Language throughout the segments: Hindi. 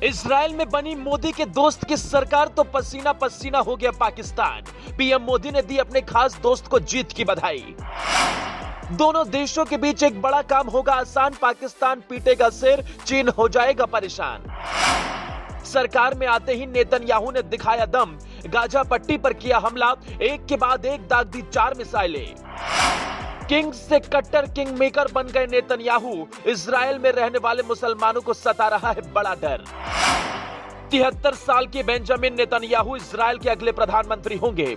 इजराइल में बनी मोदी के दोस्त की सरकार तो पसीना पसीना हो गया पाकिस्तान। पीएम मोदी ने दी अपने खास दोस्त को जीत की बधाई। दोनों देशों के बीच एक बड़ा काम होगा आसान, पाकिस्तान पीटेगा सिर, चीन हो जाएगा परेशान। सरकार में आते ही नेतन्याहू ने दिखाया दम, गाजा पट्टी पर किया हमला, एक के बाद एक दाग दी 4 मिसाइलें। किंग से कट्टर किंग मेकर बन गए नेतन्याहू, इजराइल में रहने वाले मुसलमानों को सता रहा है बड़ा डर। 73 साल के बेंजामिन नेतन्याहू इजराइल के अगले प्रधानमंत्री होंगे।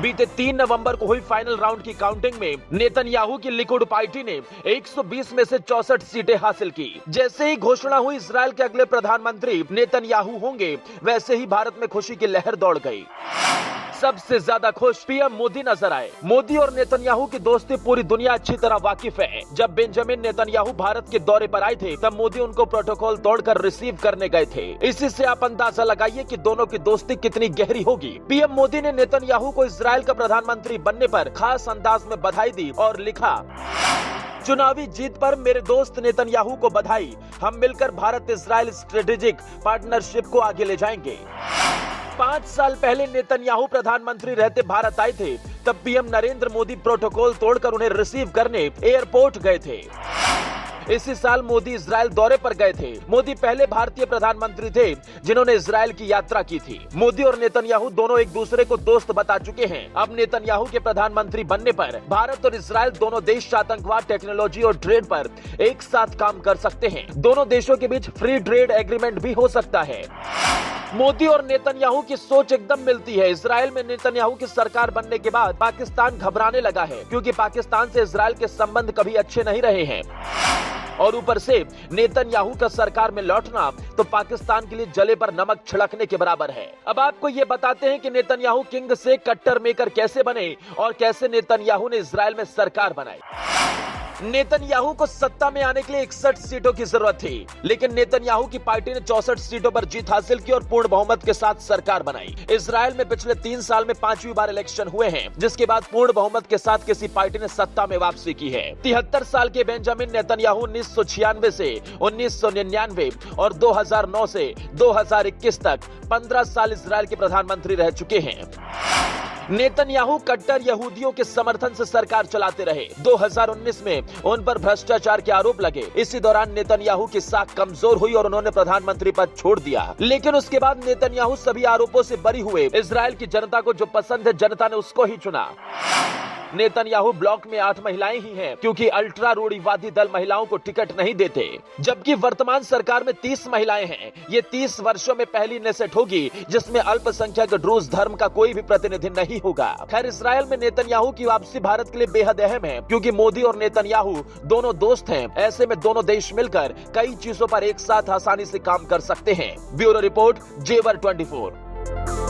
बीते 3 नवंबर को हुई फाइनल राउंड की काउंटिंग में नेतन्याहू की लिकुड पार्टी ने 120 में से 64 सीटें हासिल की। जैसे ही घोषणा हुई इजराइल के अगले प्रधानमंत्री नेतन्याहू होंगे, वैसे ही भारत में खुशी की लहर दौड़ गई। सबसे ज्यादा खुश पीएम मोदी नजर आए। मोदी और नेतन्याहू की दोस्ती पूरी दुनिया अच्छी तरह वाकिफ है। जब बेंजामिन नेतन्याहू भारत के दौरे पर आए थे, तब मोदी उनको प्रोटोकॉल तोड़कर रिसीव करने गए थे। इसी से आप अंदाजा लगाइए कि दोनों की दोस्ती कितनी गहरी होगी। पीएम मोदी ने नेतन्याहू को इजराइल का प्रधानमंत्री बनने पर खास अंदाज में बधाई दी और लिखा, चुनावी जीत पर मेरे दोस्त नेतन्याहू को बधाई। हम मिलकर भारत इजराइल स्ट्रेटेजिक पार्टनरशिप को आगे ले जाएंगे। 5 साल पहले नेतन्याहू प्रधानमंत्री रहते भारत आए थे, तब पीएम नरेंद्र मोदी प्रोटोकॉल तोड़कर उन्हें रिसीव करने एयरपोर्ट गए थे। इसी साल मोदी इजराइल दौरे पर गए थे। मोदी पहले भारतीय प्रधानमंत्री थे जिन्होंने इजराइल की यात्रा की थी। मोदी और नेतन्याहू दोनों एक दूसरे को दोस्त बता चुके हैं। अब नेतन्याहू के प्रधानमंत्री बनने पर भारत और इजराइल दोनों देश आतंकवाद, टेक्नोलॉजी और ट्रेड पर एक साथ काम कर सकते हैं। दोनों देशों के बीच फ्री ट्रेड एग्रीमेंट भी हो सकता है। मोदी और नेतन्याहू की सोच एकदम मिलती है। इजराइल में नेतन्याहू की सरकार बनने के बाद पाकिस्तान घबराने लगा है, क्योंकि पाकिस्तान से इजराइल के संबंध कभी अच्छे नहीं रहे हैं। और ऊपर से नेतन्याहू का सरकार में लौटना तो पाकिस्तान के लिए जले पर नमक छिड़कने के बराबर है। अब आपको ये बताते हैं कि नेतन्याहू किंग से कट्टर मेकर कैसे बने और कैसे नेतन्याहू ने इजराइल में सरकार बनाई। नेतन्याहू को सत्ता में आने के लिए 61 सीटों की जरूरत थी, लेकिन नेतन्याहू की पार्टी ने 64 सीटों पर जीत हासिल की और पूर्ण बहुमत के साथ सरकार बनाई। इजराइल में पिछले 3 साल में 5वीं बार इलेक्शन हुए हैं, जिसके बाद पूर्ण बहुमत के साथ किसी पार्टी ने सत्ता में वापसी की है। 73 साल के बेंजामिन नेतन्याहू 1996 से 1999 और 2009 से 2021 तक 15 साल इजराइल के प्रधानमंत्री रह चुके हैं। नेतन्याहू कट्टर यहूदियों के समर्थन से सरकार चलाते रहे। 2019 में उन पर भ्रष्टाचार के आरोप लगे। इसी दौरान नेतन्याहू की साख कमजोर हुई और उन्होंने प्रधानमंत्री पद छोड़ दिया। लेकिन उसके बाद नेतन्याहू सभी आरोपों से बरी हुए। इजराइल की जनता को जो पसंद है, जनता ने उसको ही चुना। नेतन्याहू ब्लॉक में 8 महिलाएं ही हैं, क्योंकि अल्ट्रा रूढ़िवादी दल महिलाओं को टिकट नहीं देते। जबकि वर्तमान सरकार में 30 महिलाएं हैं। ये 30 वर्षों में पहली नेसेट होगी जिसमें अल्पसंख्यक ड्रूज धर्म का कोई भी प्रतिनिधि नहीं होगा। खैर, इजराइल में नेतन्याहू की वापसी भारत के लिए बेहद अहम है, क्योंकि मोदी और नेतन्याहू दोनों दोस्त हैं। ऐसे में दोनों देश मिलकर कई चीजों पर एक साथ आसानी से काम कर सकते हैं। ब्यूरो रिपोर्ट, जेवर 24।